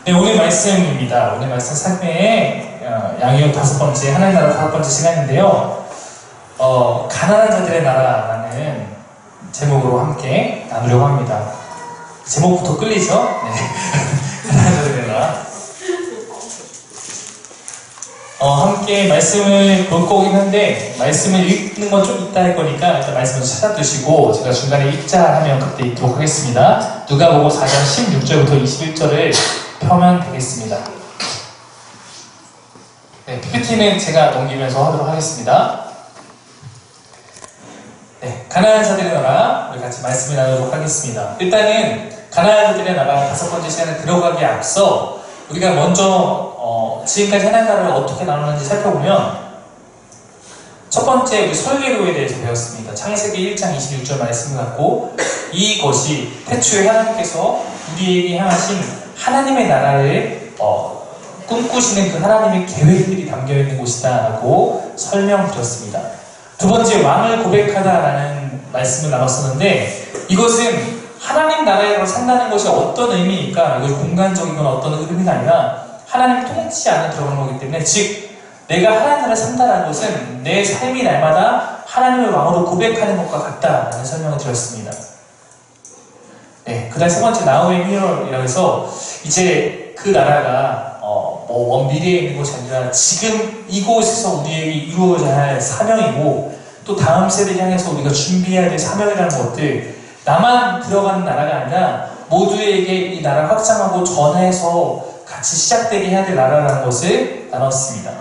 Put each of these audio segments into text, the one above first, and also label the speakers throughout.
Speaker 1: 네, 오늘 말씀입니다. 오늘 말씀 3회의 양육 5번째, 하나님 나라 5번째 시간인데요. 가난한 자들의 나라라는 제목으로 함께 나누려고 합니다. 제목부터 끌리죠? 네. 가난한 자들의 나라. 함께 말씀을 볼 거긴 한데, 말씀을 읽는 건 좀 이따 할 거니까 일단 말씀을 찾아두시고, 제가 중간에 읽자 하면 그때 읽도록 하겠습니다. 누가복음 4장 16절부터 21절을 펴면 되겠습니다. 네, PPT는 제가 넘기면서 하도록 하겠습니다. 네, 가난한 자들의 나라, 우리 같이 말씀을 나누도록 하겠습니다. 일단은 가난한 자들의 나라 5번째 시간에 들어가기에 앞서 우리가 먼저 지금까지 하나님 나라를 어떻게 나누는지 살펴보면 첫 번째 우리 설계도에 대해서 배웠습니다. 창세기 1장 26절 말씀을 갖고 이것이 태초에 하나님께서 우리에게 향하신 하나님의 나라를 꿈꾸시는 그 하나님의 계획들이 담겨있는 곳이다 라고 설명드렸습니다. 두 번째 왕을 고백하다라는 말씀을 나눴었는데 이것은 하나님 나라에 산다는 것이 어떤 의미일까? 이것이 공간적이거나 어떤 의미가 아니라 하나님 통치 안에 들어가는 거기 때문에 즉 내가 하나님 나라에 산다는 것은 내 삶이 날마다 하나님의 왕으로 고백하는 것과 같다라는 설명을 드렸습니다. 네, 그 다음 세 번째 나우의 히어로이라고 해서 이제 그 나라가 먼 미래에 있는 것이 아니라 지금 이곳에서 우리에게 이루어져야 할 사명이고 또 다음 세대를 향해서 우리가 준비해야 될 사명이라는 것들 나만 들어가는 나라가 아니라 모두에게 이 나라를 확장하고 전해서 같이 시작되게 해야 될 나라라는 것을 나눴습니다.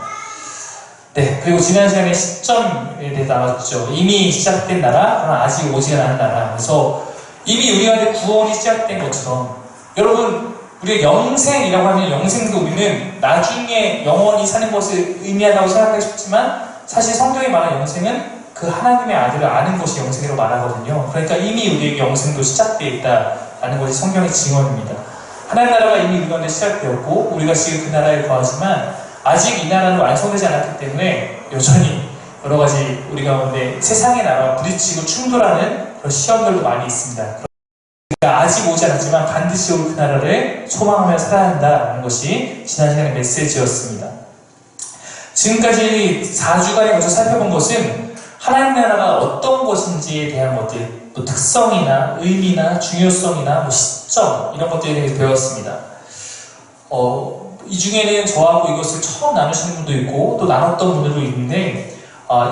Speaker 1: 네, 그리고 지난 시간에 시점에 대해서 나왔죠. 이미 시작된 나라, 그러나 아직 오지 않은 나라. 그래서 이미 우리 가운데 구원이 시작된 것처럼 여러분 우리가 영생이라고 하면 영생도 우리는 나중에 영원히 사는 것을 의미한다고 생각하기 쉽지만 사실 성경이 말하는 영생은 그 하나님의 아들을 아는 것이 영생이라고 말하거든요. 그러니까 이미 우리에게 영생도 시작되어 있다라는 것이 성경의 증언입니다. 하나님 나라가 이미 우리 가운데 시작되었고 우리가 지금 그 나라에 거하지만 아직 이 나라는 완성되지 않았기 때문에 여전히 여러 가지 우리 가운데 세상의 나라와 부딪히고 충돌하는 그런 시험들도 많이 있습니다. 그러니까 아직 오지 않았지만 반드시 올 그 나라를 소망하며 살아야 한다는 것이 지난 시간의 메시지였습니다. 지금까지 4주간에 걸쳐 살펴본 것은 하나님 나라가 어떤 것인지에 대한 것들, 뭐 특성이나 의미나 중요성이나 뭐 시점 이런 것들에 대해서 배웠습니다. 이 중에는 저하고 이것을 처음 나누시는 분도 있고 또 나눴던 분들도 있는데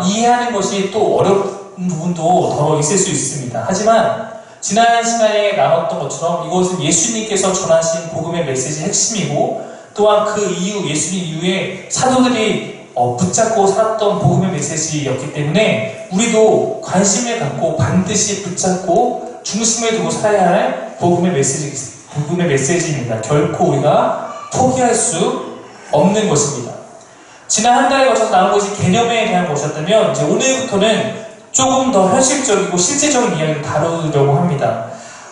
Speaker 1: 이해하는 것이 또 어려운 부분도 더러 있을 수 있습니다. 하지만 지난 시간에 나눴던 것처럼 이것은 예수님께서 전하신 복음의 메시지의 핵심이고 또한 그 이후 예수님 이후에 사도들이 붙잡고 살았던 복음의 메시지였기 때문에 우리도 관심을 갖고 반드시 붙잡고 중심에 두고 살아야 할 복음의 메시지입니다. 결코 우리가 포기할 수 없는 것입니다. 지난 한 달에 걸쳐서 나온 것이 개념에 대한 것이었다면 이제 오늘부터는 조금 더 현실적이고 실제적인 이야기를 다루려고 합니다.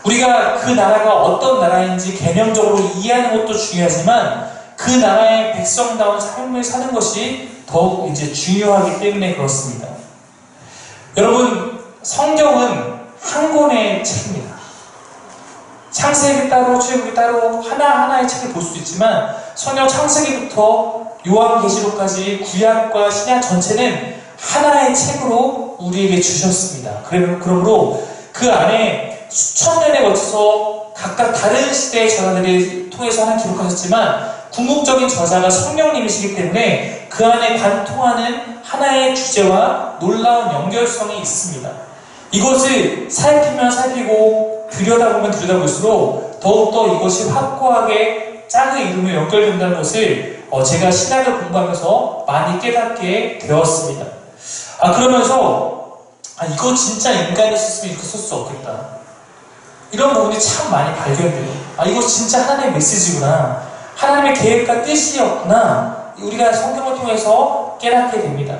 Speaker 1: 우리가 그 나라가 어떤 나라인지 개념적으로 이해하는 것도 중요하지만 그 나라의 백성다운 삶을 사는 것이 더욱 이제 중요하기 때문에 그렇습니다. 여러분, 성경은 한 권의 책입니다. 창세기 따로, 출애굽기 따로 하나하나의 책을 볼 수도 있지만 성경 창세기부터 요한계시록까지 구약과 신약 전체는 하나의 책으로 우리에게 주셨습니다. 그러므로 그 안에 수천 년에 걸쳐서 각각 다른 시대의 저자들을 통해서 하나 기록하셨지만 궁극적인 저자가 성령님이시기 때문에 그 안에 관통하는 하나의 주제와 놀라운 연결성이 있습니다. 이것을 살피면 살피고 들여다보면 들여다볼수록 더욱더 이것이 확고하게 짝의 이름으로 연결된다는 것을 제가 신학을 공부하면서 많이 깨닫게 되었습니다. 그러면서 이거 진짜 인간이 썼으면 이렇게 쓸 수 없겠다. 이런 부분이 참 많이 발견돼요. 이거 진짜 하나님의 메시지구나. 하나님의 계획과 뜻이었구나. 우리가 성경을 통해서 깨닫게 됩니다.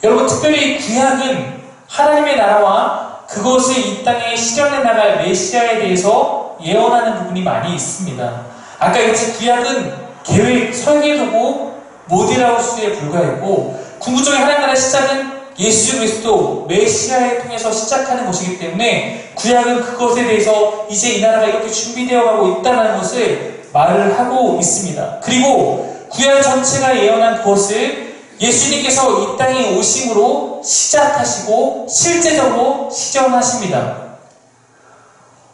Speaker 1: 여러분, 특별히 구약은 하나님의 나라와 그것을 이 땅에 실현해 나갈 메시아에 대해서 예언하는 부분이 많이 있습니다. 아까 얘기했듯이 구약은 계획, 설계도고 모델하우스에 불과했고 궁극적인 하나님 나라의 시작은 예수 그리스도 메시아를 통해서 시작하는 것이기 때문에 구약은 그것에 대해서 이제 이 나라가 이렇게 준비되어 가고 있다는 것을 말을 하고 있습니다. 그리고 구약 전체가 예언한 그것을 예수님께서 이 땅에 오심으로 시작하시고 실제적으로 실현하십니다.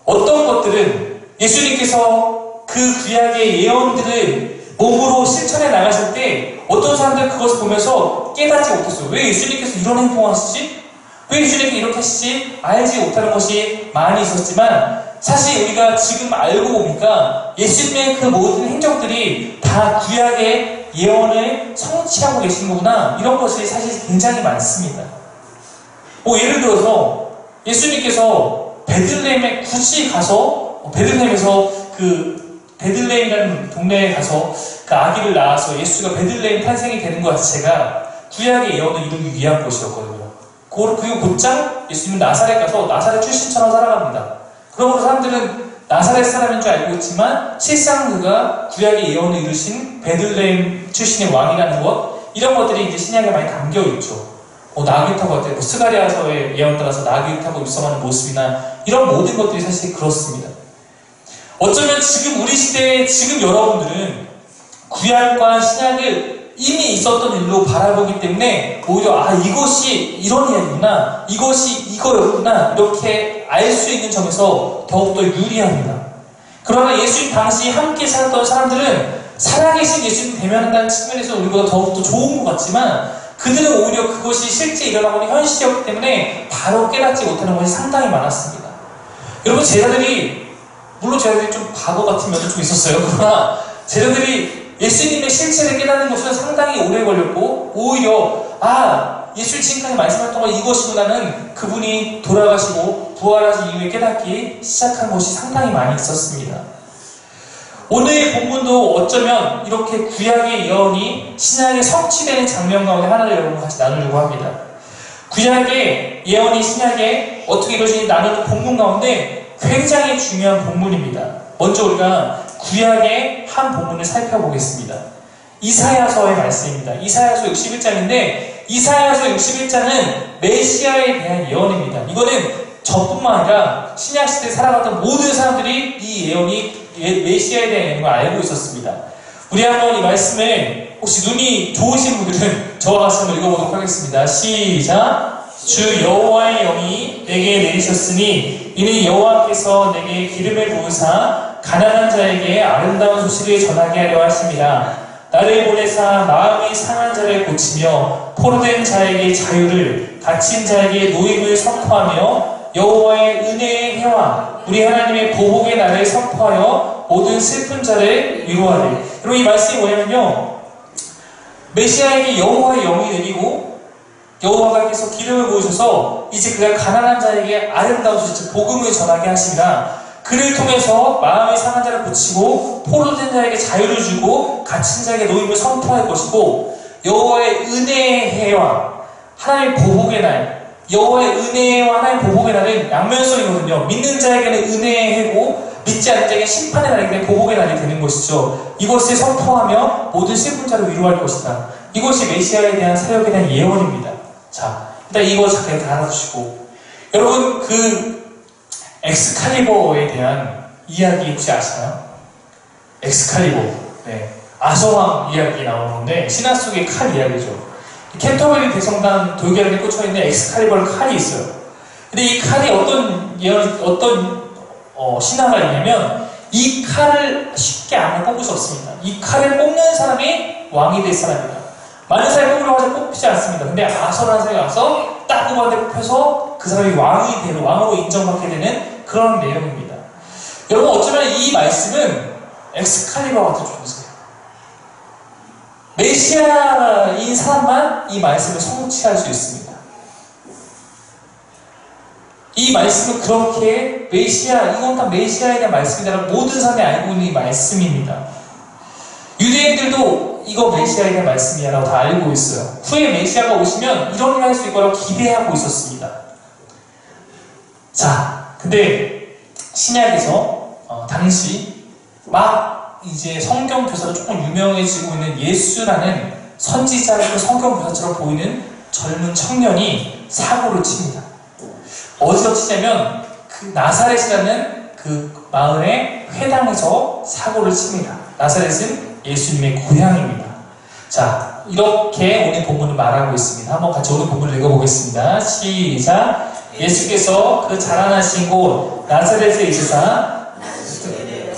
Speaker 1: 어떤 것들은 예수님께서 그 구약의 예언들을 몸으로 실천해 나가실 때 어떤 사람들은 그것을 보면서 깨닫지 못했어요. 왜 예수님께서 이런 행동을 하시지? 왜 예수님께서 이렇게 하시지? 알지 못하는 것이 많이 있었지만 사실 우리가 지금 알고 보니까 예수님의 그 모든 행적들이 다 구약의 예언을 성취하고 계신 거구나, 이런 것이 사실 굉장히 많습니다. 예를 들어서 예수님께서 베들레헴에 굳이 가서 베들레헴에서 베들레헴이라는 동네에 가서 그 아기를 낳아서 예수가 베들레헴 탄생이 되는 것 자체가 구약의 예언을 이루기 위한 것이었거든요. 그리고 곧장 예수님은 나사렛 가서 나사렛 출신처럼 살아갑니다. 그러므로 사람들은 나사렛 사람인 줄 알고 있지만 실상 그가 구약의 예언을 이루신 베들레헴 출신의 왕이라는 것, 이런 것들이 이제 신약에 많이 담겨 있죠. 나귀 타고 왔대, 스가랴서의 예언 따라서 나귀 타고 입성하는 모습이나 이런 모든 것들이 사실 그렇습니다. 어쩌면 지금 우리 시대에 지금 여러분들은 구약과 신약을 이미 있었던 일로 바라보기 때문에 오히려 이것이 이런 이야기구나, 이것이 이거였구나, 이렇게 알 수 있는 점에서 더욱더 유리합니다. 그러나 예수님 당시 함께 살았던 사람들은 살아계신 예수님 대면한다는 측면에서 우리보다 더욱더 좋은 것 같지만 그들은 오히려 그것이 실제 일어나고 있는 현실이었기 때문에 바로 깨닫지 못하는 것이 상당히 많았습니다. 여러분, 물론 제자들이 좀 바보 같은 면도 좀 있었어요. 그러나 제자들이 예수님의 실체를 깨닫는 것은 상당히 오래 걸렸고, 오히려 예수님 지금까지 말씀하셨던 건 이것이구나는 그분이 돌아가시고 부활하신 이후에 깨닫기 시작한 것이 상당히 많이 있었습니다. 오늘의 본문도 어쩌면 이렇게 구약의 예언이 신약에 성취되는 장면 가운데 하나를 여러분과 같이 나누려고 합니다. 구약의 예언이 신약에 어떻게 이루어지는지 나누는 본문 가운데 굉장히 중요한 본문입니다. 먼저 우리가 구약의 한 본문을 살펴보겠습니다. 이사야서의 말씀입니다. 이사야서 61장인데 이사야서 61장은 메시아에 대한 예언입니다. 이거는 저뿐만 아니라 신약시대에 살아갔던 모든 사람들이 이 예언이 메시아에 대한 예언을 알고 있었습니다. 우리 한번 이 말씀을 혹시 눈이 좋으신 분들은 저와 같이 한번 읽어보도록 하겠습니다. 시작! 주 여호와의 영이 내게 내리셨으니 이는 여호와께서 내게 기름을 부으사 가난한 자에게 아름다운 소식을 전하게 하려 하심이라. 나를 보내사 마음이 상한 자를 고치며 포로된 자에게 자유를, 갇힌 자에게 노임을 선포하며 여호와의 은혜의 해와 우리 하나님의 보복의 날을 선포하여 모든 슬픈 자를 위로하리. 여러분, 이 말씀이 뭐냐면요, 메시아에게 여호와의 영이 내리고 여호와께서 기름을 부으셔서 이제 그가 가난한 자에게 아름다운 소식, 복음을 전하게 하시리라. 그를 통해서 마음이 상한 자를 고치고 포로된 자에게 자유를 주고 갇힌 자에게 노임을 선포할 것이고, 여호와의 은혜의 해와 하나님의 보복의 날, 여호와의 은혜와 하나님의 보복의 날은 양면성이거든요. 믿는 자에게는 은혜의 해고 믿지 않는 자에게 심판의 날이기 때문에 보복의 날이 되는 것이죠. 이것을 선포하며 모든 슬픈 자를 위로할 것이다. 이것이 메시아에 대한 사역에 대한 예언입니다. 자, 일단 이거 잠깐 다 알아두시고, 여러분, 그 엑스칼리버에 대한 이야기 혹시 아시나요? 엑스칼리버, 아서왕 이야기 나오는데 신화 속의 칼 이야기죠. 캔터베리 대성당 돌기름에 꽂혀있는 엑스칼리버의 칼이 있어요. 근데 이 칼이 어떤 신화가 있냐면 이 칼을 쉽게 아무나 뽑을 수 없습니다. 이 칼을 뽑는 사람이 왕이 될 사람입니다. 많은 사람이 뽑으려고 하자 뽑히지 않습니다. 근데 아서라는 사람이 와서 딱 뽑았는데 뽑혀서 그 사람이 왕으로 인정받게 되는 그런 내용입니다. 여러분, 어쩌면 이 말씀은 엑스칼리버 같은 존재예요. 메시아인 사람만 이 말씀을 성취할 수 있습니다. 이 말씀은 그렇게 이건 다 메시아에 대한 말씀이다라고 모든 사람이 알고 있는 이 말씀입니다. 유대인들도 이거 메시아에 대한 말씀이야라고 다 알고 있어요. 후에 메시아가 오시면 이런 일을 할 수 있을 거라고 기대하고 있었습니다. 자, 근데 신약에서 당시 막 이제 성경 교사로 조금 유명해지고 있는 예수라는 선지자이고 성경 교사처럼 보이는 젊은 청년이 사고를 칩니다. 어디서 치냐면 그 나사렛이라는 그 마을의 회당에서 가지고 사고를 칩니다. 나사렛은 예수님의 고향입니다. 자, 이렇게 오늘 본문을 말하고 있습니다. 한번 같이 오늘 본문을 읽어보겠습니다. 시작. 예수께서 그 자라나신 곳 나사렛에 이르사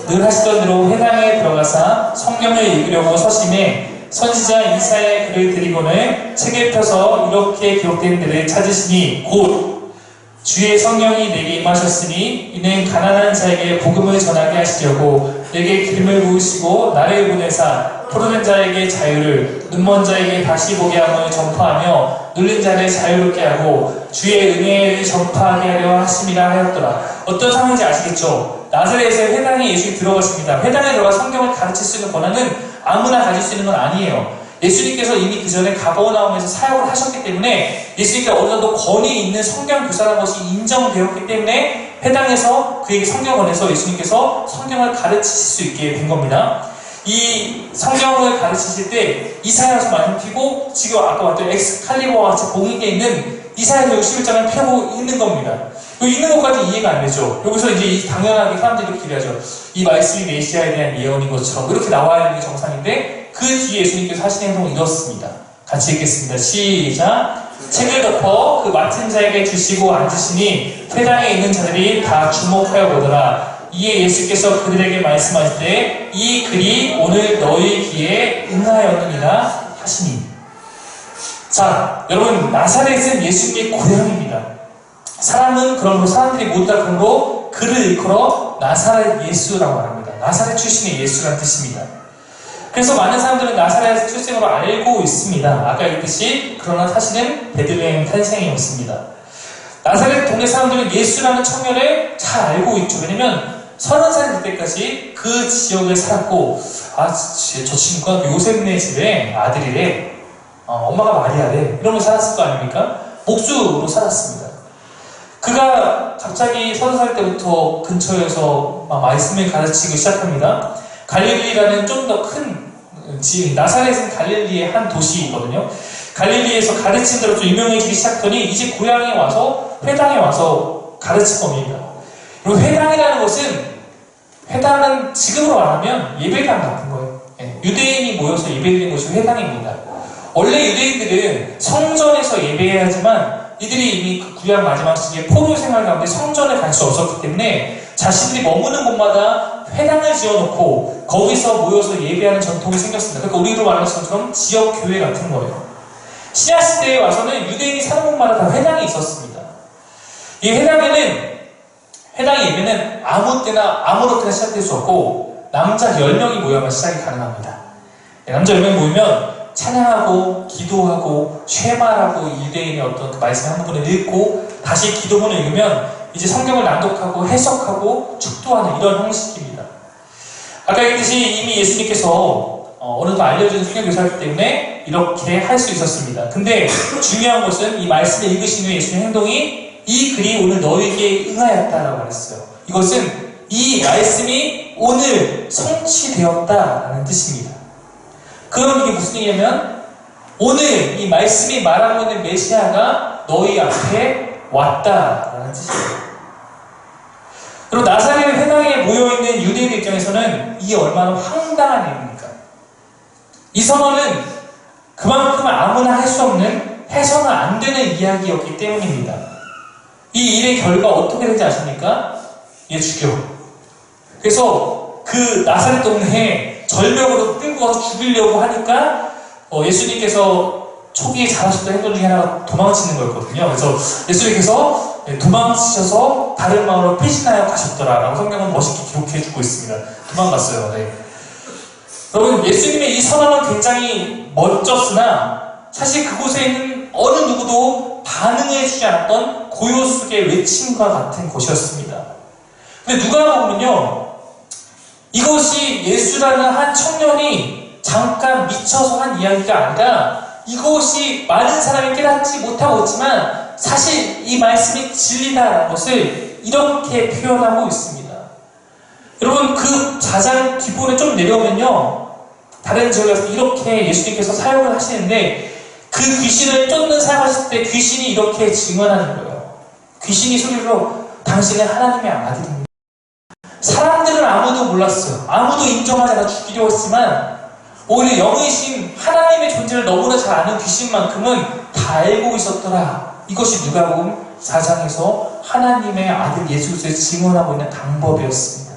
Speaker 1: 늘 하시던 대로 회당에 들어가사 성경을 읽으려고 서심해 선지자 이사야의 글을 드리고는 책을 펴서 이렇게 기록된 데를 찾으시니 곧 주의 성령이 내게 임하셨으니 이는 가난한 자에게 복음을 전하게 하시려고 내게 기름을 부으시고 나를 보내사 포로된 자에게 자유를 눈먼 자에게 다시 보게 함을 전파하며 눌린 자를 자유롭게 하고 주의 은혜를 전파하게 하려 하심이라 하였더라. 어떤 상황인지 아시겠죠? 나사렛에 회당에 예수님이 들어가십니다. 회당에 들어가 성경을 가르칠 수 있는 권한은 아무나 가질 수 있는 건 아니에요. 예수님께서 이미 그 전에 가버나움에서 사역을 하셨기 때문에 예수님께 어느 정도 권위 있는 성경 교사라는 것이 인정되었기 때문에 회당에서 그에게 성경을 권해서 예수님께서 성경을 가르치실 수 있게 된 겁니다. 이 성경을 가르치실 때 이사야서 많이 피고 지금 아까 봤던 엑스칼리버와 같이 봉인되어 있는 이사야서 61장을 펴고 있는 겁니다. 읽는 것까지 이해가 안 되죠. 여기서 이제 당연하게 사람들이 이렇게 기대하죠. 이 말씀이 메시아에 대한 예언인 것처럼 이렇게 나와야 되는 게 정상인데 그 뒤에 예수님께서 하신 행동은 이렇습니다. 같이 읽겠습니다. 시작. 책을 덮어 그 맡은 자에게 주시고 앉으시니 회당에 있는 자들이 다 주목하여 보더라. 이에 예수께서 그들에게 말씀하실 때 이 글이 오늘 너희 귀에 응하였느니라 하시니. 자, 여러분 나사렛은 예수님의 고향입니다. 사람들이 모두 다 그런 거 그를 일컬어 나사렛 예수라고 말합니다. 나사렛 출신의 예수라는 뜻입니다. 그래서 많은 사람들은 나사렛 출생으로 알고 있습니다. 아까 얘기했듯이 그러나 사실은 베들레헴 탄생이었습니다. 나사렛 동네 사람들은 예수라는 청년을 잘 알고 있죠. 왜냐면 30살 될 때까지 그 지역에 살았고 저 친구가 요셉네 집에 아들이래. 엄마가 마리아래. 이러면서 살았을 거 아닙니까? 목수로 살았습니다. 그가 갑자기 30살 때부터 근처에서 말씀을 가르치기 시작합니다. 갈릴리라는 좀 더 큰 지역, 나사렛은 갈릴리의 한 도시이거든요. 갈릴리에서 가르친 대로 좀 유명해지기 시작하더니 이제 고향에 와서 회당에 와서 가르칠 겁니다. 그리고 회당이라는 회당은 지금으로 말하면 예배당 같은 거예요. 유대인이 모여서 예배드리는 곳이 회당입니다. 원래 유대인들은 성전에서 예배해야 하지만 이들이 이미 그 구약 마지막 시기에 포로 생활 가운데 성전에 갈 수 없었기 때문에 자신들이 머무는 곳마다 회당을 지어놓고 거기서 모여서 예배하는 전통이 생겼습니다. 그러니까 우리로 말하는 것처럼 지역교회 같은 거예요. 신약시대에 와서는 유대인이 사는 곳마다 다 회당이 있었습니다. 이 회당 예배는 아무 때나 아무렇게나 시작될 수 없고 남자 10명이 모여만 시작이 가능합니다. 남자 10명이 모이면 찬양하고 기도하고 쉐마라고 유대인의 어떤 그 말씀 한 부분을 읽고 다시 기도문을 읽으면 이제 성경을 낭독하고 해석하고 축도하는 이런 형식입니다. 아까 얘기했듯이 이미 예수님께서 어느 정도 알려준 성경 교사였기 때문에 이렇게 할 수 있었습니다. 근데 중요한 것은 이 말씀을 읽으신 후에 예수님의 행동이 이 글이 오늘 너에게 응하였다라고 말했어요. 이것은 이 말씀이 오늘 성취되었다라는 뜻입니다. 그럼 이게 무슨 얘기냐면 오늘 이 말씀이 말하고 있는 메시아가 너희 앞에 왔다라는 뜻이에요. 그리고 나사렛 회당에 모여있는 유대인들 입장에서는 이게 얼마나 황당한 일입니까? 이 선언은 그만큼 아무나 할 수 없는 해서는 안 되는 이야기였기 때문입니다. 이 일의 결과 어떻게 되는지 아십니까? 얘 죽여. 그래서 그 나사렛 동네에 절벽으로 끌고 가서 죽이려고 하니까 예수님께서 초기에 잘하셨던 행동 중에 하나가 도망치는 거였거든요. 그래서 예수님께서 도망치셔서 다른 마을로 피신하여 가셨더라라고 성경은 멋있게 기록해주고 있습니다. 도망갔어요. 네. 여러분, 예수님의 이 선언은 굉장히 멋졌으나 사실 그곳에 있는 어느 누구도 반응해주지 않았던 고요 속의 외침과 같은 곳이었습니다. 근데 누가 보면요, 이것이 예수라는 한 청년이 잠깐 미쳐서 한 이야기가 아니라 이것이 많은 사람이 깨닫지 못하고 있지만 사실 이 말씀이 진리다라는 것을 이렇게 표현하고 있습니다. 여러분, 그 가장 뒷부분에 좀 내려오면요, 다른 지역에서 이렇게 예수님께서 사역을 하시는데 그 귀신을 쫓는 사역하실 때 귀신이 이렇게 증언하는 거예요. 귀신이 소리로 당신은 하나님의 아들입니다. 사람들은 아무도 몰랐어요. 아무도 인정하지 않아 죽이려고 했지만 오히려 영이신 하나님의 존재를 너무나 잘 아는 귀신만큼은 다 알고 있었더라. 이것이 누가복음 4장에서 하나님의 아들 예수 그리스도를 증언하고 있는 방법이었습니다.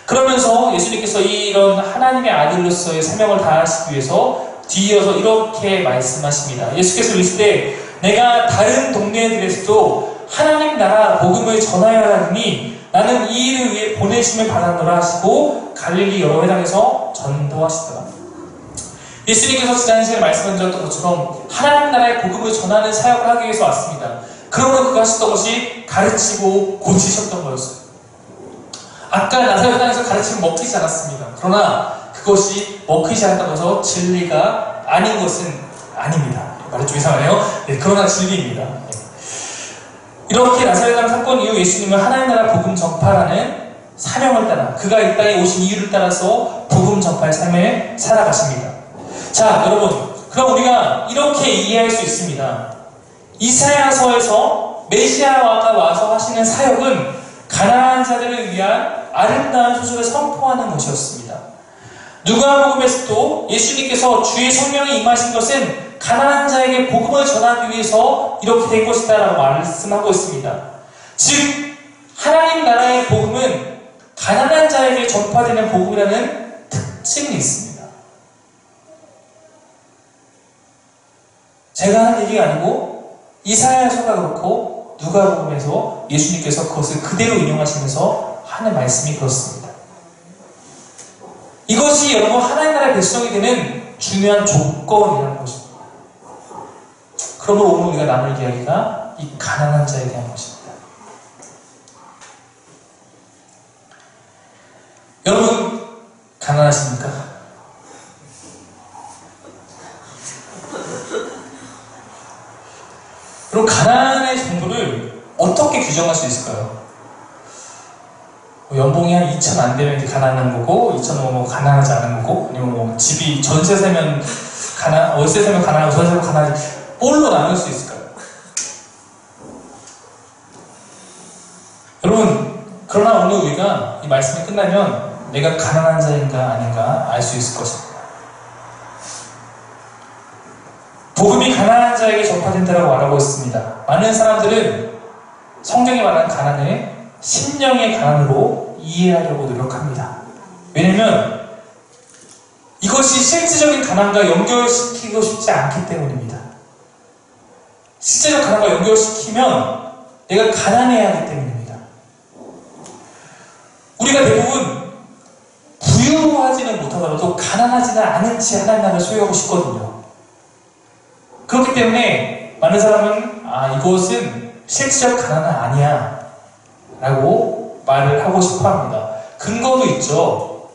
Speaker 1: 그러면서 예수님께서 이런 하나님의 아들로서의 사명을 다하시기 위해서 뒤이어서 이렇게 말씀하십니다. 예수께서 이르시되 내가 다른 동네들에서도 하나님 나라 복음을 전하여야 하니 나는 이 일을 위해 보내심을 받았노라 하시고 갈릴리 여러 회당에서 전도하시더라. 예수님께서 지난 시간에 말씀하셨던 것처럼 하나님 나라의 복음을 전하는 사역을 하기 위해서 왔습니다. 그러므로 그가 하셨던 것이 가르치고 고치셨던 거였어요. 아까 나사렛 회당에서 가르침을 먹히지 않았습니다. 그러나 그것이 먹히지 않았다고 해서 진리가 아닌 것은 아닙니다. 말이 좀 이상하네요. 네, 그러나 진리입니다. 네. 이렇게 나사렛 회당 사건 이후 예수님은 하나님 나라 복음 전파라는 사명을 따라 그가 이 땅에 오신 이유를 따라서 복음 전파의 삶을 살아가십니다. 자, 여러분, 그럼 우리가 이렇게 이해할 수 있습니다. 이사야서에서 메시아가 와서 하시는 사역은 가난한 자들을 위한 아름다운 소식을 선포하는 것이었습니다. 누가복음에서도 예수님께서 주의 성령이 임하신 것은 가난한 자에게 복음을 전하기 위해서 이렇게 된 것이다 라고 말씀하고 있습니다. 즉 하나님 나라의 복음은 가난한 자에게 전파되는 복음이라는 특징이 있습니다. 제가 하는 얘기가 아니고 이사야서가 그렇고 누가복음에서 예수님께서 그것을 그대로 인용하시면서 하는 말씀이 그렇습니다. 이것이 여러분 하나님 나라의 백성이 되는 중요한 조건이라는 것입니다. 그러므로 오늘 우리가 나눌 이야기가 이 가난한 자에 대한 것입니다. 여러분 가난하십니까? 그럼 가난의 정도를 어떻게 규정할 수 있을까요? 연봉이 한 2천 안 되면 이제 가난한 거고, 2천 넘으면 가난하지 않은 거고, 아니면 뭐 집이 전세 세면 월세 세면 가난하고 전세 세면 가난하지, 뭘로 나눌 수 있을까요? 여러분, 그러나 오늘 우리가 이 말씀이 끝나면 내가 가난한 자인가 아닌가 알 수 있을 것입니다. 복음이 가난한 자에게 전파된다라고 말하고 있습니다. 많은 사람들은 성경이 말하는 가난을 심령의 가난으로 이해하려고 노력합니다. 왜냐면 이것이 실질적인 가난과 연결시키고 싶지 않기 때문입니다. 실제적 가난과 연결시키면 내가 가난해야 하기 때문입니다. 우리가 대부분 부유하지는 못하더라도 가난하지는 않은 채 하나님 나라를 소유하고 싶거든요. 그렇기 때문에 많은 사람은 이것은 실질적 가난은 아니야 라고 말을 하고 싶어 합니다. 근거도 있죠.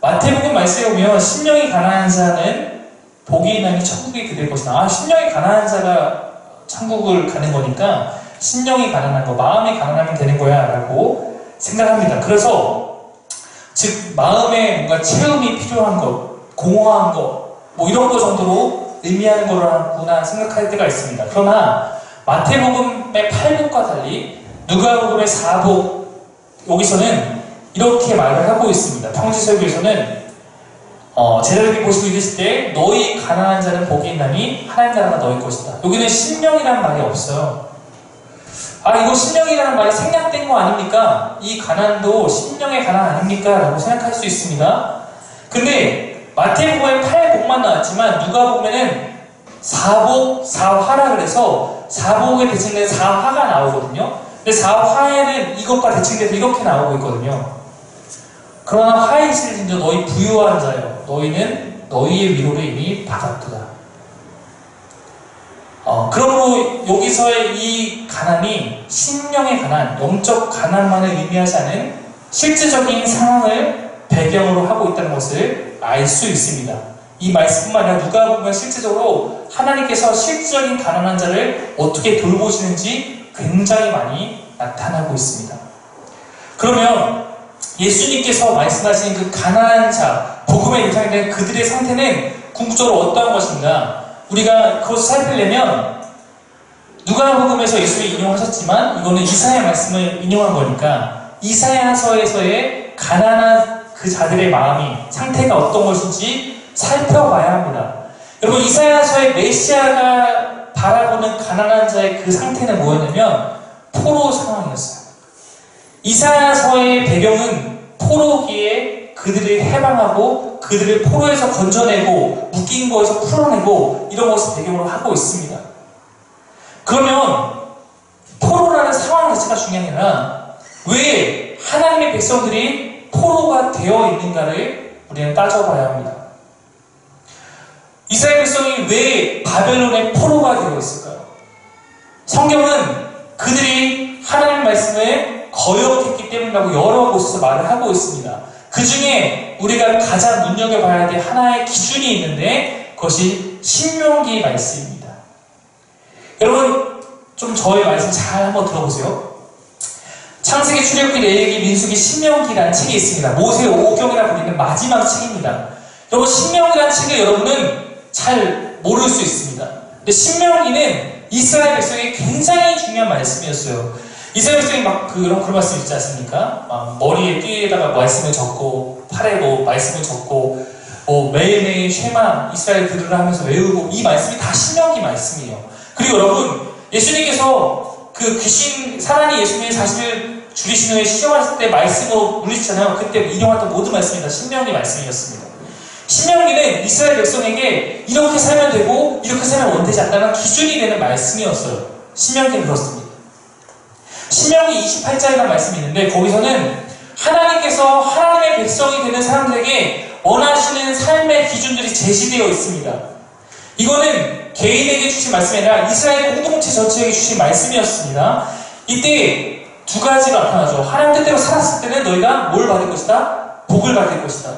Speaker 1: 마태복음 말씀에 보면 심령이 가난한 자는 복이 있나니 천국이 그될 것이다. 심령이 가난한 자가 천국을 가는 거니까 심령이 가난한 거, 마음이 가난하면 되는 거야 라고 생각합니다. 그래서 즉 마음에 뭔가 체험이 필요한 것, 공허한 것, 뭐 이런 거 정도로 의미하는 거라구나 생각할 때가 있습니다. 그러나 마태복음의 8복과 달리 누가복음의 4복 여기서는 이렇게 말을 하고 있습니다. 평지설교에서는 제자들이 보시고 이르실 때 너희 가난한 자는 복이 있나니 하나님 나라가 너희 것이다. 여기는 심령이라는 말이 없어요. 이거 심령이라는 말이 생략된 거 아닙니까? 이 가난도 심령의 가난 아닙니까? 라고 생각할 수 있습니다. 근데 마태복음에 8복만 나왔지만 누가복음에는 4복, 4화라 그래서 4복에 대칭된 4화가 나오거든요. 근데 4화에는 이것과 대칭돼서 이렇게 나오고 있거든요. 그러나 화에 있을진저 너희 부유한 자여 너희는 너희의 위로를 이미 받았도다. 그러므로 여기서의 이 가난이 심령의 가난, 영적 가난만을 의미하지 않은 실질적인 상황을 배경으로 하고 있다는 것을 알 수 있습니다. 이 말씀뿐만 아니라 누가복음은 실질적으로 하나님께서 실질적인 가난한 자를 어떻게 돌보시는지 굉장히 많이 나타나고 있습니다. 그러면 예수님께서 말씀하신 그 가난한 자, 복음의 대상이 된 그들의 상태는 궁극적으로 어떠한 것인가? 우리가 그것을 살피려면 누가복음에서 예수를 인용하셨지만 이거는 이사야 말씀을 인용한 거니까 이사야서에서의 가난한 그 자들의 마음이 상태가 어떤 것인지 살펴봐야 합니다. 여러분 이사야서의 메시아가 바라보는 가난한 자의 그 상태는 뭐였냐면 포로 상황이었어요. 이사야서의 배경은 포로기에 그들을 해방하고 그들을 포로에서 건져내고 묶인 거에서 풀어내고 이런 것을 배경으로 하고 있습니다. 그러면 포로라는 상황 자체가 중요한 게 아니라 왜 하나님의 백성들이 포로가 되어 있는가를 우리는 따져봐야 합니다. 이스라엘 백성이 왜 바벨론의 포로가 되어 있을까요? 성경은 그들이 하나님의 말씀을 거역했기 때문이라고 여러 곳에서 말을 하고 있습니다. 그 중에 우리가 가장 눈여겨봐야 될 하나의 기준이 있는데 그것이 신명기 말씀입니다. 여러분 좀 저의 말씀 잘 한번 들어보세요. 창세기, 출애굽기, 레위기, 민수기, 신명기라는 책이 있습니다. 모세의 오경이라 불리는 마지막 책입니다. 여러분 신명기라는 책을 여러분은 잘 모를 수 있습니다. 근데 신명기는 이스라엘 백성에게 굉장히 중요한 말씀이었어요. 이스라엘 백성이 막 그런 말씀 있지 않습니까? 막 머리에 띠에다가 말씀을 적고 팔에 뭐 말씀을 적고 뭐 매일매일 쉐마 이스라엘 들으라 하면서 외우고 이 말씀이 다 신명기 말씀이에요. 그리고 여러분 예수님께서 그 귀신 사단이 예수님의 자신을 죽이신 후에 시험하실 때 말씀으로 물리시잖아요. 그때 인용했던 모든 말씀이 다 신명기 말씀이었습니다. 신명기는 이스라엘 백성에게 이렇게 살면 되고 이렇게 살면 원되지 않다는 기준이 되는 말씀이었어요. 신명기는 그렇습니다. 신명기 28장이라는 말씀이 있는데 거기서는 하나님께서 하나님의 백성이 되는 사람들에게 원하시는 삶의 기준들이 제시되어 있습니다. 이거는 개인에게 주신 말씀이 아니라 이스라엘 공동체 전체에게 주신 말씀이었습니다. 이때 두 가지가 나타나죠. 하나님 뜻대로 살았을 때는 너희가 뭘 받을 것이다? 복을 받을 것이다.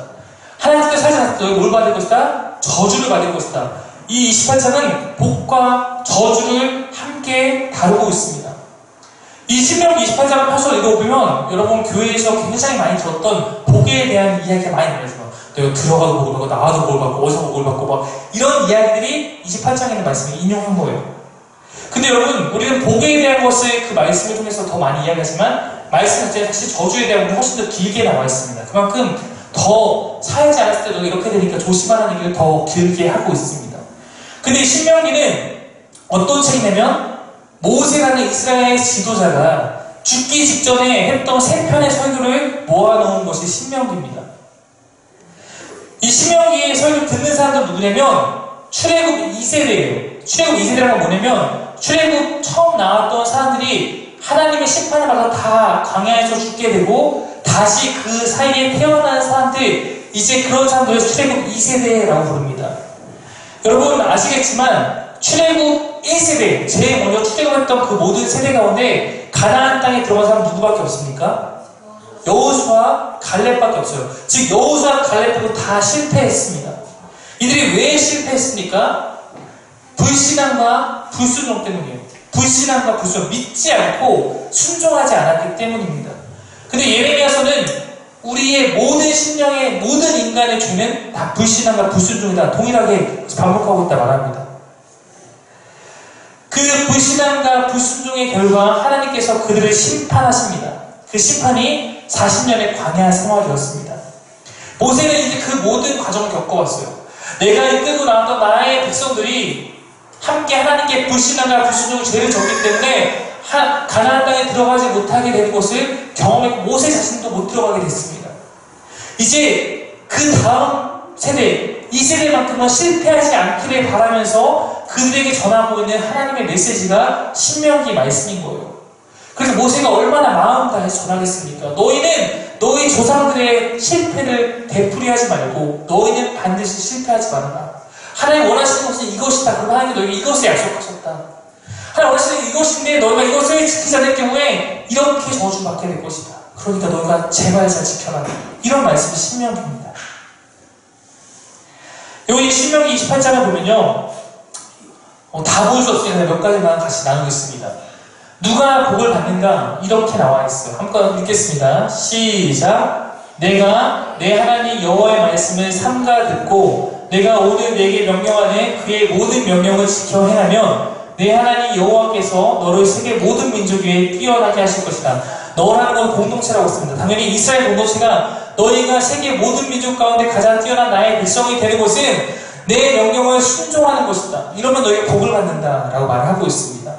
Speaker 1: 하나님 뜻대로 살지 않았을 때 너희가 뭘 받을 것이다? 저주를 받을 것이다. 이 28장은 복과 저주를 함께 다루고 있습니다. 이 신명기 28장을 펴서 읽어보면 여러분 교회에서 굉장히 많이 들었던 복에 대한 이야기가 많이 나와요. 내가 들어가도 복을 받고 나와도 복을 받고 어디서 복을 받고 막 이런 이야기들이 28장에 있는 말씀을 인용한 거예요. 근데 여러분 우리는 복에 대한 것을 그 말씀을 통해서 더 많이 이야기하지만 말씀 자체는 사실 저주에 대한 게 훨씬 더 길게 나와 있습니다. 그만큼 더 살지 않았을 때도 이렇게 되니까 조심하라는 얘기를 더 길게 하고 있습니다. 근데 이 신명기는 어떤 책이냐면 모세라는 이스라엘 지도자가 죽기 직전에 했던 세 편의 설교를 모아놓은 것이 신명기입니다. 이 신명기의 설교를 듣는 사람들은 누구냐면 출애굽 2세대예요. 출애굽 2세대라는 건 뭐냐면 출애굽 처음 나왔던 사람들이 하나님의 심판을 받아 다 광야에서 죽게 되고 다시 그 사이에 태어난 사람들 이제 그런 사람들을 출애굽 2세대라고 부릅니다. 여러분 아시겠지만 출애굽 1세대 제일 먼저 출애굽했던 그 모든 세대 가운데 가나안 땅에 들어간 사람 누구밖에 없습니까? 여호수아, 갈렙밖에 없어요. 즉 여호수아, 갈렙도 다 실패했습니다. 이들이 왜 실패했습니까? 불신앙과 불순종 때문이에요. 불신앙과 불순종, 믿지 않고 순종하지 않았기 때문입니다. 근데 예레미야서는 우리의 모든 심령의 모든 인간의 죄는 다 불신앙과 불순종이다 동일하게 반복하고 있다 말합니다. 그 불신앙과 불순종의 결과 하나님께서 그들을 심판하십니다. 그 심판이 40년의 광야 생활이었습니다. 모세는 이제 그 모든 과정을 겪어왔어요. 내가 이끌고 나왔던 나의 백성들이 함께 하나님께 불신앙과 불순종의 죄를 졌기 때문에 가나안 땅에 들어가지 못하게 된 것을 경험했고 모세 자신도 못 들어가게 됐습니다. 이제 그 다음 세대, 이 세대만큼은 실패하지 않기를 바라면서 그들에게 전하고 있는 하나님의 메시지가 신명기 말씀인 거예요. 그래서 모세가 얼마나 마음 다해서 전하겠습니까? 너희는 너희 조상들의 실패를 되풀이하지 말고 너희는 반드시 실패하지 말아라. 하나님 원하시는 것은 이것이다. 그럼 하나님이 너희에게 이것을 약속하셨다. 하나님 원하시는 이것인데 너희가 이것을 지키지 않을 경우에 이렇게 저주받게 될 것이다. 그러니까 너희가 제발 잘 지켜라. 이런 말씀이 신명기입니다. 여기 신명기 28장을 보면요. 다 볼 수 없으니까 몇 가지만 같이 나누겠습니다. 누가 복을 받는가? 이렇게 나와 있어요. 한번 읽겠습니다. 시작. 내가 내 하나님 여호와의 말씀을 삼가 듣고 내가 오늘 내게 명령하는 그의 모든 명령을 지켜 행하면 내 하나님 여호와께서 너를 세계 모든 민족 위에 뛰어나게 하실 것이다. 너라는 건 공동체라고 했습니다. 당연히 이스라엘 공동체가 너희가 세계 모든 민족 가운데 가장 뛰어난 나의 백성이 되는 것은 내 명령을 순종하는 것이다. 이러면 너희가 복을 받는다라고 말하고 있습니다.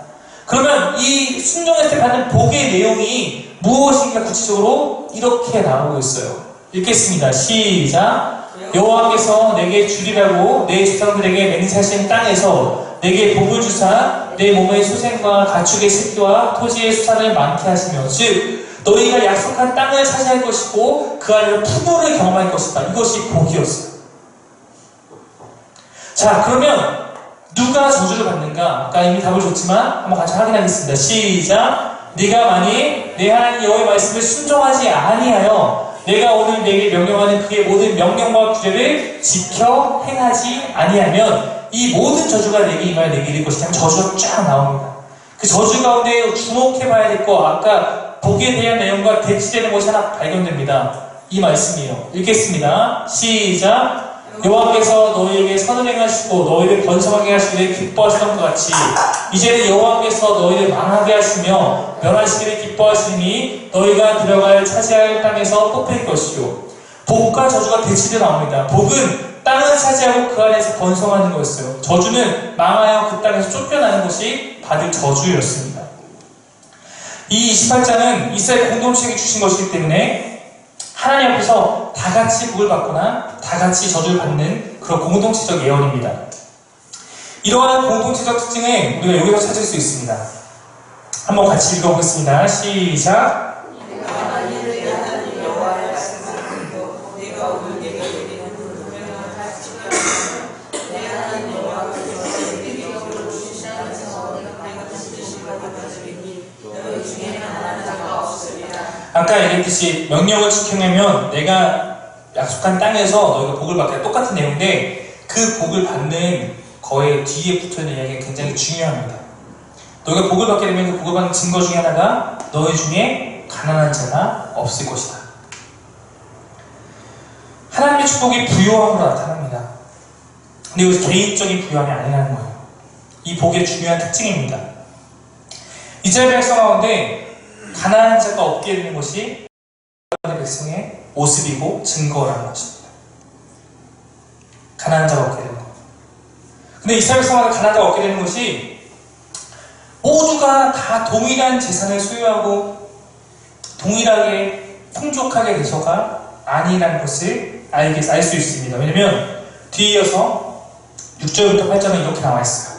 Speaker 1: 그러면 이 순종했을 때 받는 복의 내용이 무엇인가 구체적으로 이렇게 나오고 있어요. 읽겠습니다. 시작. 여호와께서 내게 주리라고 내 조상들에게 맹세하신 땅에서 내게 복을 주사 내 몸의 소생과 가축의 새끼와 토지의 수산을 많게 하시며 즉 너희가 약속한 땅을 차지할 것이고 그 안에서 풍요를 경험할 것이다. 이것이 복이었어요. 자, 그러면 누가 저주를 받는가? 아까 이미 답을 줬지만 한번 같이 확인하겠습니다. 시작. 네가 만일 내 하나님 여호와의 말씀을 순종하지 아니하여 내가 오늘 내게 명령하는 그의 모든 명령과 규례를 지켜 행하지 아니하면 이 모든 저주가 내게 임하여 내게 이를 것이다. 저주가 쫙 나옵니다. 그 저주 가운데 주목해봐야 될 거 아까 복에 대한 내용과 대치되는 것이 하나 발견됩니다. 이 말씀이에요. 읽겠습니다. 시작. 여호와께서 너희에게 선을 행하시고 너희를 번성하게 하시기를 기뻐하시던 것 같이 이제는 여호와께서 너희를 망하게 하시며 멸하시기를 기뻐하시니 너희가 들어갈 차지할 땅에서 뽑힐 것이요. 복과 저주가 대치되어 나옵니다. 복은 땅을 차지하고 그 안에서 번성하는 거였어요. 저주는 망하여 그 땅에서 쫓겨나는 것이 받을 저주였습니다. 이 28장은 이스라엘 공동체에게 주신 것이기 때문에 하나님 앞에서 다 같이 복을 받거나 다 같이 저주를 받는 그런 공동체적 예언입니다. 이러한 공동체적 특징을 우리가 여기서 찾을 수 있습니다. 한번 같이 읽어보겠습니다. 시작. 아까 얘기했듯이 명령을 지켜내면 내가 약속한 땅에서 너희가 복을 받게 똑같은 내용인데 그 복을 받는 거에 뒤에 붙어있는 이야기가 굉장히 중요합니다. 너희가 복을 받게 되면 그 복을 받는 증거 중에 하나가 너희 중에 가난한 자가 없을 것이다. 하나님의 축복이 부요함으로 나타납니다. 근데 이것이 개인적인 부요함이 아니라는 거예요. 이 복의 중요한 특징입니다. 이스라엘 백성 가운데 가난한 자가 없게 되는 것이 하나님의 백성의 모습이고 증거라는 것입니다. 가난한 자가 없게 되는 것. 근데 이스라엘 백성마다 가난한 자가 없게 되는 것이 모두가 다 동일한 재산을 소유하고 동일하게 풍족하게 돼서가 아니라는 것을 알 수 있습니다. 왜냐면 뒤에 이어서 6절부터 8절은 이렇게 나와 있어요.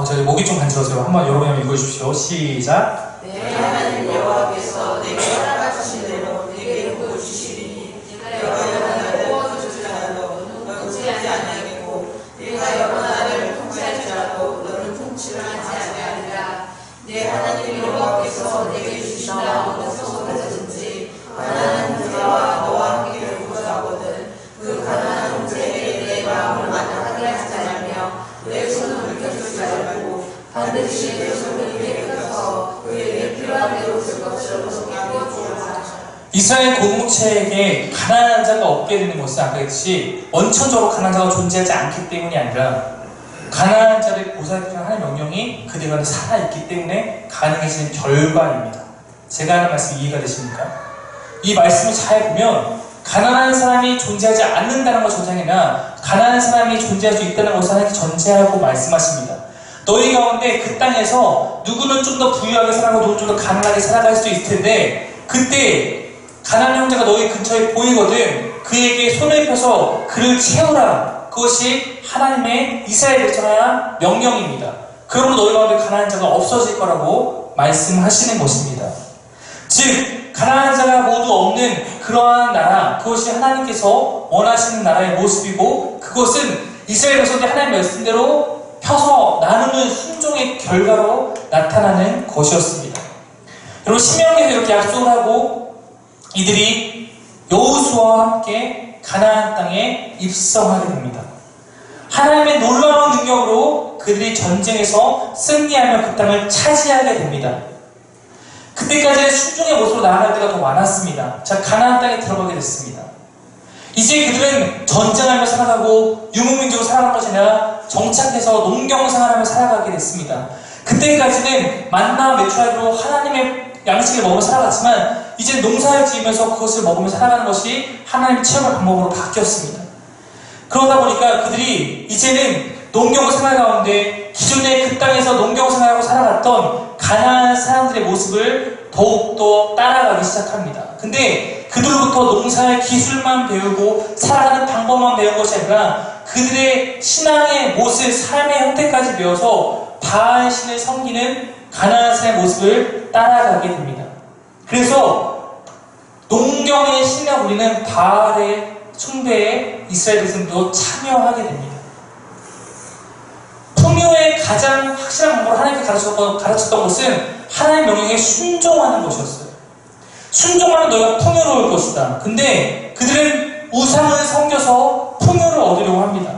Speaker 1: 저희 목이 좀 간지러워서요. 한번 여러분이 한번 읽어주십시오. 시작.
Speaker 2: 내 하나님 여호와께서 내게 허락하신 대로 내게 복을 주시리니 내가 여러 나라를 구워줄지라도 너는 통치하지 아니하겠고 내가 여러 나라를 통치할지라도 너는 통치를 하지 아니하리라. 내 하나님 여호와께서 내게 주신다 어느 성읍에서든지 가난한 형제와 너와 함께 구하거든 그 가난한 형제에게 내 마음을 만족하게 하지 않으며 내 손을 물켜주지 말고 반드시 내 손을 위에 펴서 그에게 필요한 대로 쓸 것을 구하라.
Speaker 1: 이스라엘 공동체에게 가난한 자가 없게 되는 것은 아까 했듯이 원천적으로 가난한 자가 존재하지 않기 때문이 아니라 가난한 자를 보살피는 하나님의 명령이 그들 안에 살아있기 때문에 가능해지는 결과입니다. 제가 하는 말씀 이해가 되십니까? 이 말씀을 잘 보면 가난한 사람이 존재하지 않는다는 것 전제하나 가난한 사람이 존재할 수 있다는 것을 하나님께 전제하고 말씀하십니다. 너희 가운데 그 땅에서 누구는 좀 더 부유하게 살아가고 누구는 좀 더 가난하게 살아갈 수 있을 텐데 그때 가난한 형제가 너희 근처에 보이거든 그에게 손을 펴서 그를 채우라. 그것이 하나님의 이스라엘 백성의 명령입니다. 그러므로 너희 가운데 가난한 자가 없어질 거라고 말씀하시는 것입니다. 즉 가난한 자가 모두 없는 그러한 나라 그것이 하나님께서 원하시는 나라의 모습이고 그것은 이스라엘 백성들이 하나님의 말씀대로 펴서 나누는 순종의 결과로 나타나는 것이었습니다. 여러분 신명기에서 이렇게 약속을 하고 이들이 여호수아와 함께 가나안 땅에 입성하게 됩니다. 하나님의 놀라운 능력으로 그들이 전쟁에서 승리하며 그 땅을 차지하게 됩니다. 그때까지는 순종의 모습으로 나아갈 때가 더 많았습니다. 자, 가나안 땅에 들어가게 됐습니다. 이제 그들은 전쟁하며 살아가고 유목민족으로 살아가는 것이 아니라 정착해서 농경생활하며 살아가게 됐습니다. 그때까지는 만나와 메추라기로 하나님의 양식을 먹으며 살아갔지만 이제 농사를 지으면서 그것을 먹으며 살아가는 것이 하나님의 체험의 방법으로 바뀌었습니다. 그러다 보니까 그들이 이제는 농경 생활 가운데 기존에 그 땅에서 농경 생활하고 살아갔던 가나안 사람들의 모습을 더욱더 따라가기 시작합니다. 근데 그들로부터 농사의 기술만 배우고 살아가는 방법만 배운 것이 아니라 그들의 신앙의 모습, 삶의 형태까지 배워서 바알 신을 섬기는 가나안 사람의 모습을 따라가게 됩니다. 그래서 농경의 신을 부리는 바알의 숭배에 이스라엘 백성도 참여하게 됩니다. 풍요의 가장 확실한 방법을 하나님께 가르쳤던 것은 하나님 명령에 순종하는 것이었어요. 순종하면 너희가 풍요로울 것이다. 근데 그들은 우상을 섬겨서 풍요를 얻으려고 합니다.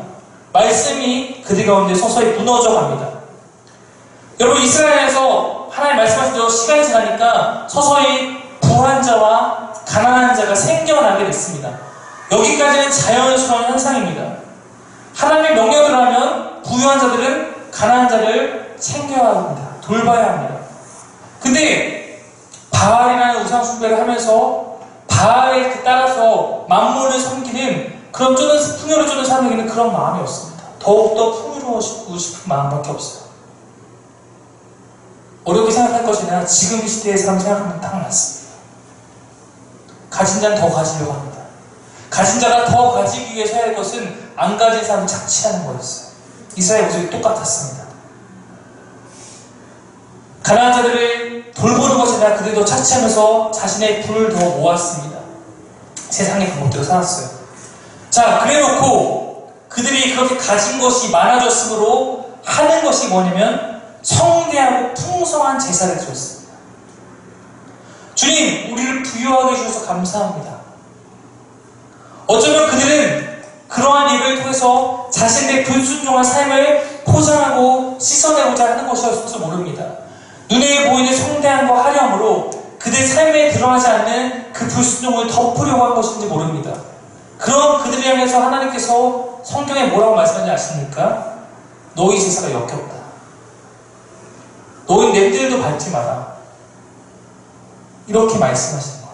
Speaker 1: 말씀이 그들 가운데 서서히 무너져 갑니다. 여러분, 이스라엘에서 하나님 말씀하신 대로 시간이 지나니까 서서히 부한 자와 가난한 자가 생겨나게 됐습니다. 여기까지는 자연스러운 현상입니다. 하나님의 명령을 하면 부유한 자들은 가난한 자를 챙겨야 합니다. 돌봐야 합니다. 근데 바알이라는 우상 숭배를 하면서 바알에 따라서 만물을 섬기는 그런 풍요를 쫓는 사람에게는 그런 마음이 없습니다. 더욱더 풍요로워지고 싶은 마음밖에 없어요. 어렵게 생각할 것이 아니라 지금 시대의 사람 생각하면 딱 맞습니다. 가진 자는 더 가지려고 합니다. 가진 자가 더 가지기 위해서 해야 할 것은 안 가진 사람을 착취하는 거였어요. 이스라엘 모습이 똑같았습니다. 가난한 자들을 돌보는 것이 아니라 그들도 착취하면서 자신의 부를 더 모았습니다. 세상의 방법대로 살았어요. 자, 그래놓고 그들이 그렇게 가진 것이 많아졌으므로 하는 것이 뭐냐면 성대하고 풍성한 제사를 드렸습니다. 주님, 우리를 부유하게 해주셔서 감사합니다. 어쩌면 그들은 그러한 일을 통해서 자신의 불순종한 삶을 포장하고 씻어내고자 하는 것이었을지 모릅니다. 눈에 보이는 성대함과 화려함으로 그들의 삶에 드러나지 않는 그 불순종을 덮으려고 한 것인지 모릅니다. 그런 그들을 향해서 하나님께서 성경에 뭐라고 말씀하는지 아십니까? 너희 제사가 역겹다. 너희 냄새도 밟지 마라. 이렇게 말씀하시는 거예요.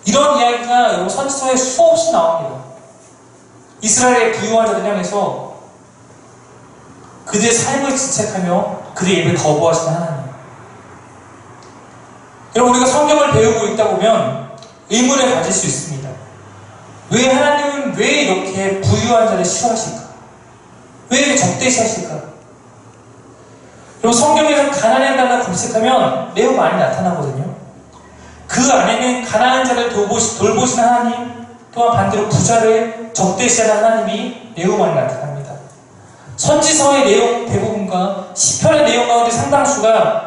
Speaker 1: 이런 이야기가 여러분 선지서에 수없이 나옵니다. 이스라엘의 부유한 자들 향해서 그들의 삶을 질책하며 그들의 입을 거부하시는 하나님. 여러분, 우리가 성경을 배우고 있다 보면 의문을 가질 수 있습니다. 왜 하나님은 왜 이렇게 부유한 자를 싫어하실까? 왜 이렇게 적대시하실까? 여러분, 성경에서 가난한 자를 검색하면 매우 많이 나타나거든요. 그 안에는 가난한 자를 돌보시는 하나님, 또한 반대로 부자를 적대시하는 하나님이 매우 많이 나타납니다. 선지서의 내용 대부분과 시편의 내용 가운데 상당수가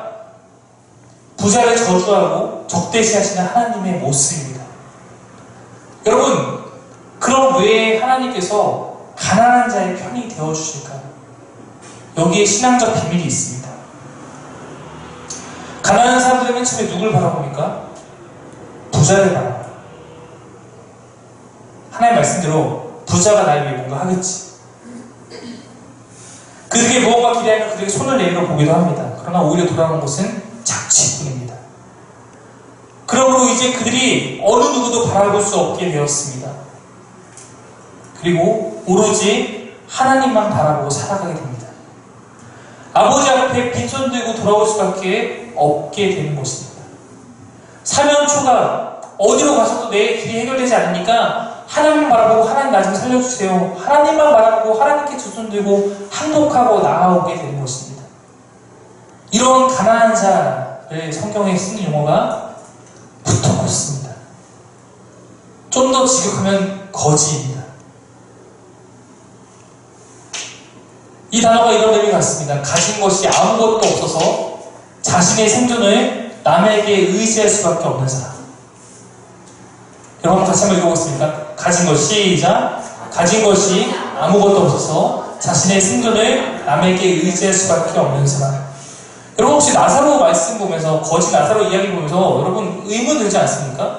Speaker 1: 부자를 저주하고 적대시하시는 하나님의 모습입니다. 여러분, 그럼 왜 하나님께서 가난한 자의 편이 되어주실까요? 여기에 신앙적 비밀이 있습니다. 가난한 사람들은 맨 처음에 누굴 바라봅니까? 부자를 바라봅니다. 하나님 말씀대로 부자가 나를 위해 뭔가 하겠지. 그들에게 무언가 기대하면 그들에게 손을 내밀어 보기도 합니다. 그러나 오히려 돌아오는 것은 착취뿐입니다. 그러므로 이제 그들이 어느 누구도 바라볼 수 없게 되었습니다. 그리고 오로지 하나님만 바라보고 살아가게 됩니다. 아버지 앞에 빈손 들고 돌아올 수밖에 없게 되는 것입니다. 사면초가 어디로 가서도 내 길이 해결되지 않으니까 하나님 바라보고 하나님 나 좀 살려주세요. 하나님만 바라보고 하나님께 두 손 들고 항복하고 나아오게 되는 것입니다. 이런 가난한 자를 성경에 쓰는 용어가 부토코스입니다. 좀 더 직역하면 거지입니다. 이 단어가 이런 의미 같습니다. 가진 것이 아무것도 없어서 자신의 생존을 남에게 의지할 수밖에 없는 사람. 여러분 같이 한번 읽어보겠습니다. 가진 것이 시작. 가진 것이 아무것도 없어서 자신의 생존을 남에게 의지할 수밖에 없는 사람. 여러분 혹시 나사로 말씀 보면서 거지 나사로 이야기 보면서 여러분 의문 들지 않습니까?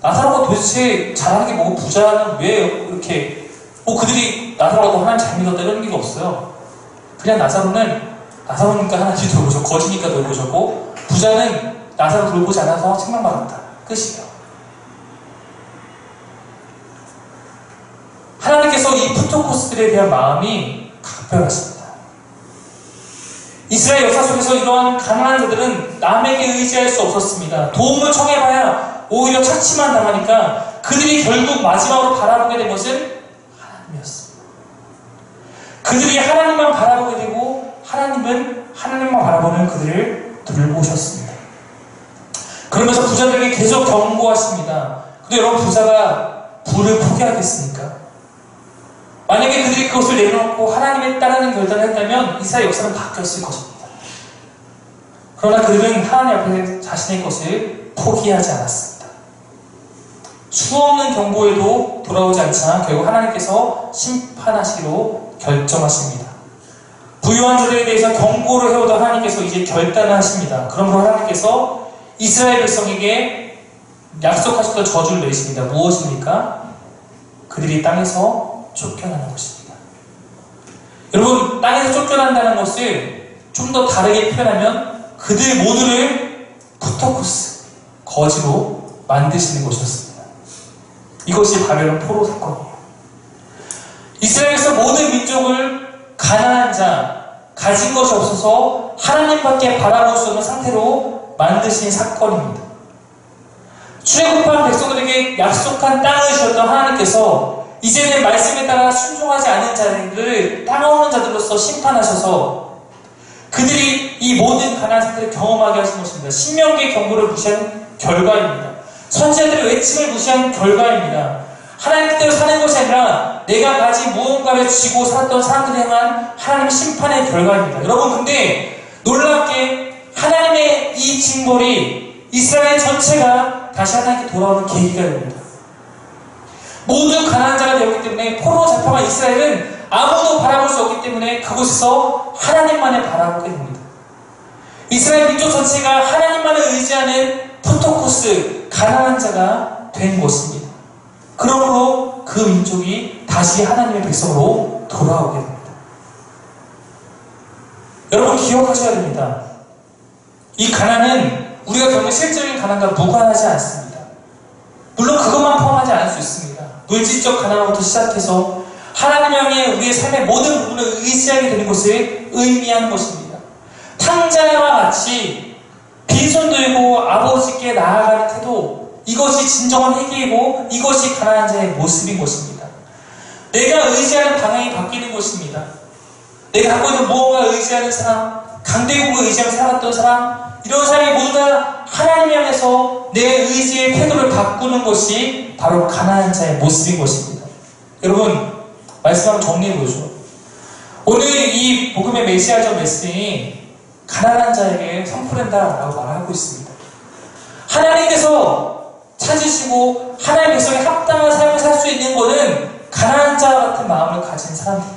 Speaker 1: 나사로가 도대체 잘하는 게 뭐고 부자는 왜 이렇게 그들이 나사로가 하나님 잘 믿었다 이런 게 없어요. 그냥 나사로니까 하나님 돌보셨고 거지니까 돌보셨고 부자는 나사로 돌보지 않아서 책망받았다. 끝이에요. 하나님께서 이 푸토코스들에 대한 마음이 각별하십니다. 이스라엘 역사 속에서 이러한 가난한 자들은 남에게 의지할 수 없었습니다. 도움을 청해봐야 오히려 착취만 당하니까 그들이 결국 마지막으로 바라보게 된 것은 하나님이었습니다. 그들이 하나님만 바라보게 되고 하나님은 하나님만 바라보는 그들을 돌보셨습니다. 그러면서 부자들에게 계속 경고하십니다. 근데 여러분, 부자가 부를 포기하겠습니까? 만약에 그들이 그것을 내려놓고 하나님에 따르는 결단을 했다면 이스라엘 역사는 바뀌었을 것입니다. 그러나 그들은 하나님 앞에 자신의 것을 포기하지 않았습니다. 수없는 경고에도 돌아오지 않자 결국 하나님께서 심판하시기로 결정하십니다. 부유한 자들에 대해서 경고를 해오던 하나님께서 이제 결단을 하십니다. 그러므로 하나님께서 이스라엘 백성에게 약속하셨던 저주를 내리십니다. 무엇입니까? 그들이 땅에서 쫓겨나는 것입니다. 여러분, 땅에서 쫓겨난다는 것을 좀 더 다르게 표현하면 그들 모두를 푸토코스, 거지로 만드시는 것이었습니다. 이것이 바벨론 포로 사건이에요. 이스라엘에서 모든 민족을 가난한 자, 가진 것이 없어서 하나님밖에 바라볼 수 없는 상태로 만드신 사건입니다. 출애굽한 백성들에게 약속한 땅을 주셨던 하나님께서 이제는 말씀에 따라 순종하지 않은 자들을 땅 없는 자들로서 심판하셔서 그들이 이 모든 가난한 상태를 경험하게 하신 것입니다. 신명기의 경고를 무시한 결과입니다. 선지자들의 외침을 무시한 결과입니다. 하나님 뜻대로 사는 것이 아니라 내가 가진 무언가를 쥐고 살았던 사람들에 향한 하나님의 심판의 결과입니다. 여러분, 근데 놀랍게 하나님의 이 징벌이 이스라엘 전체가 다시 하나님께 돌아오는 계기가 됩니다. 모두 가난한 자가 되었기 때문에 포로로 잡혀간 이스라엘은 아무도 바라볼 수 없기 때문에 그곳에서 하나님만을 바라보게 됩니다. 이스라엘 민족 전체가 하나님만을 의지하는 푸토코스, 가난한 자가 된 것입니다. 그러므로 그 민족이 다시 하나님의 백성으로 돌아오게 됩니다. 여러분, 기억하셔야 됩니다. 이 가난은 우리가 겪는 실질적인 가난과 무관하지 않습니다. 물론 그것만 포함하지 않을 수 있습니다. 물질적 가난부터 시작해서 하나님 향해 우리의 삶의 모든 부분을 의지하게 되는 것을 의미하는 것입니다. 탕자와 같이 빈손 들고 아버지께 나아가는 태도, 이것이 진정한 회개이고 이것이 가난한 자의 모습인 것입니다. 내가 의지하는 방향이 바뀌는 것입니다. 내가 갖고 있는 무언가 의지하는 사람, 강대국을 의지하며 살았던 사람, 이런 사람이 모두 다 하나님 향해서 내 의지의 태도를 바꾸는 것이 바로 가난한 자의 모습인 것입니다. 여러분, 말씀 한번 정리해보죠. 오늘 이 복음의 메시아적 메시지, 가난한 자에게 선포된다라고 말하고 있습니다. 하나님께서 찾으시고 하나님의 백성에 합당한 삶을 살 수 있는 것은 가난한 자와 같은 마음을 가진 사람들이에요.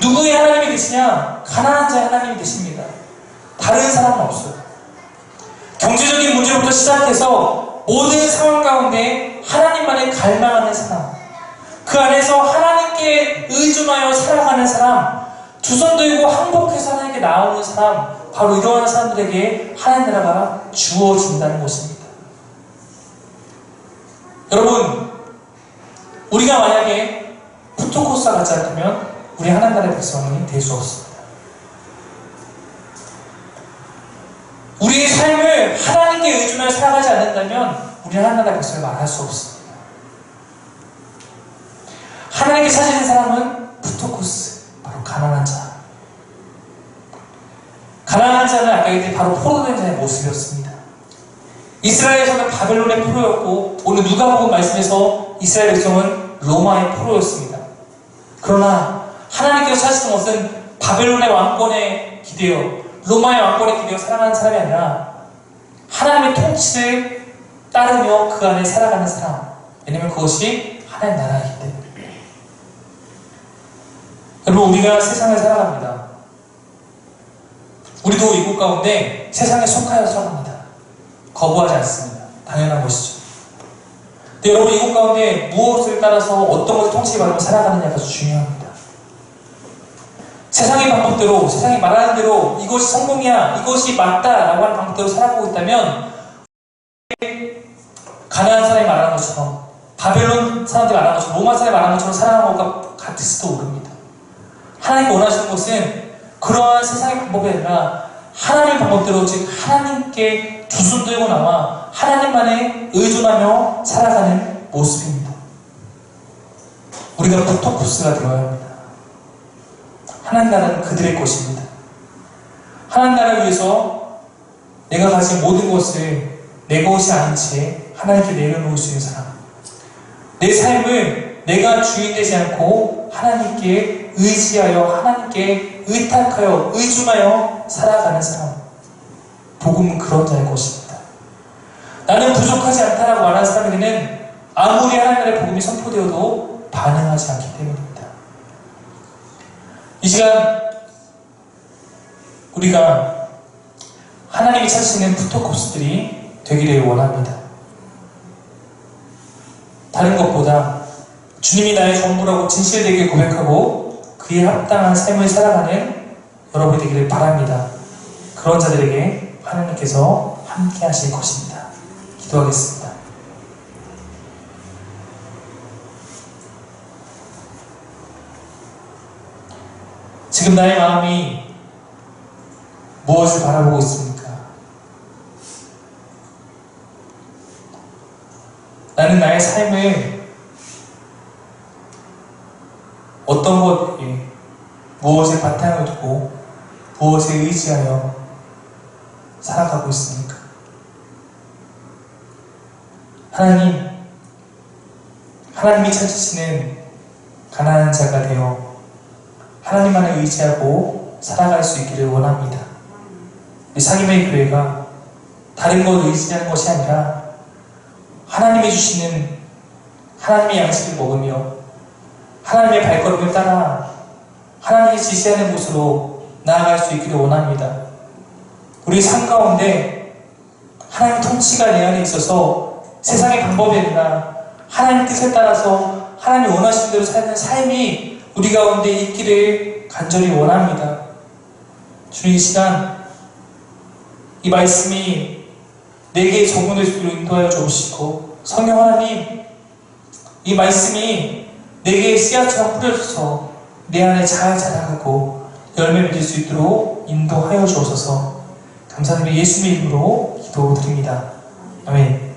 Speaker 1: 누구의 하나님이 되시냐? 가난한 자의 하나님이 되십니다. 다른 사람은 없어요. 경제적인 문제부터 시작해서 모든 상황 가운데 하나님만을 갈망하는 사람, 그 안에서 하나님께 의존하여 살아가는 사람, 두 손 들고 항복해서 하나님께 나오는 사람, 바로 이러한 사람들에게 하나님 나라가 주어진다는 것입니다. 여러분, 우리가 만약에 푸토코스와 같지 않다면 우리 하나님 나라의 백성이 될 수 없습니다. 우리의 삶을 하나님께 의존하여 살아가지 않는다면 우리는 하나님 나라의 백성을 말할 수 없습니다. 하나님께 찾으는 사람은 푸토코스, 바로 가난한 자. 가난한 자는 아까 얘기했듯이 바로 포로된 자의 모습이었습니다. 이스라엘에서는 바벨론의 포로였고 오늘 누가복음 말씀에서 이스라엘 백성은 로마의 포로였습니다. 그러나 하나님께서 찾으시는 것은 바벨론의 왕권에 기대어 로마의 왕권에 기대어 살아가는 사람이 아니라 하나님의 통치를 따르며 그 안에 살아가는 사람. 왜냐하면 그것이 하나님 나라이기 때문에. 여러분, 우리가 세상을 살아갑니다. 우리도 이곳 가운데 세상에 속하여 살아갑니다. 거부하지 않습니다. 당연한 것이죠. 근데 여러분, 이곳 가운데 무엇을 따라서 어떤 것을 통치받으며 살아가느냐가 아주 중요합니다. 세상의 방법대로, 세상이 말하는 대로 이것이 성공이야, 이것이 맞다라고 하는 방법대로 살아가고 있다면 가나안 사람이 말하는 것처럼, 바벨론 사람들이 말하는 것처럼, 로마 사람이 말하는 것처럼 살아가는 것과 같을지도 모릅니다. 하나님이 원하시는 것은 그러한 세상의 방법이 아니라 하나님의 방법대로, 즉 하나님께 두 손 들고 나와 하나님만에 의존하며 살아가는 모습입니다. 우리가 부토코스가 되어야 합니다. 하나님 나라는 그들의 것입니다. 하나님 나라를 위해서 내가 가진 모든 것을 내 것이 아닌 채 하나님께 내려놓을 수 있는 사람, 내 삶을 내가 주인 되지 않고 하나님께 의지하여, 하나님께 의탁하여, 의존하여 살아가는 사람, 복음은 그런 자의 것입니다. 나는 부족하지 않다라고 말하는 사람에게는 아무리 하나님의 복음이 선포되어도 반응하지 않기 때문입니다. 이 시간 우리가 하나님이 찾으시는 부토코스들이 되기를 원합니다. 다른 것보다 주님이 나의 전부라고 진실되게 고백하고 그에 합당한 삶을 살아가는 여러분이 되기를 바랍니다. 그런 자들에게 하나님께서 함께 하실 것입니다. 기도하겠습니다. 지금 나의 마음이 무엇을 바라보고 있습니까? 나는 나의 삶을 어떤 것에, 무엇에 바탕을 두고 무엇에 의지하여 살아가고 있습니까? 하나님이 찾으시는 가난한 자가 되어 하나님만을 의지하고 살아갈 수 있기를 원합니다. 우리 사김의 교회가 다른 걸 의지하는 것이 아니라 하나님이 주시는 하나님의 양식을 먹으며 하나님의 발걸음을 따라 하나님이 지시하는 곳으로 나아갈 수 있기를 원합니다. 우리 삶 가운데 하나님 통치가 내 안에 있어서 세상의 방법이 아니라 하나님 뜻에 따라서 하나님이 원하시는 대로 사는 삶이 우리 가운데 있기를 간절히 원합니다. 주님, 이 시간 이 말씀이 내게 적용될 수 있도록 인도하여 주옵시고, 성령 하나님, 이 말씀이 내게 씨앗처럼 뿌려져서 내 안에 잘 자라가고 열매 맺을 수 있도록 인도하여 주옵소서. 감사드리며 예수님의 이름으로 기도드립니다. 아멘.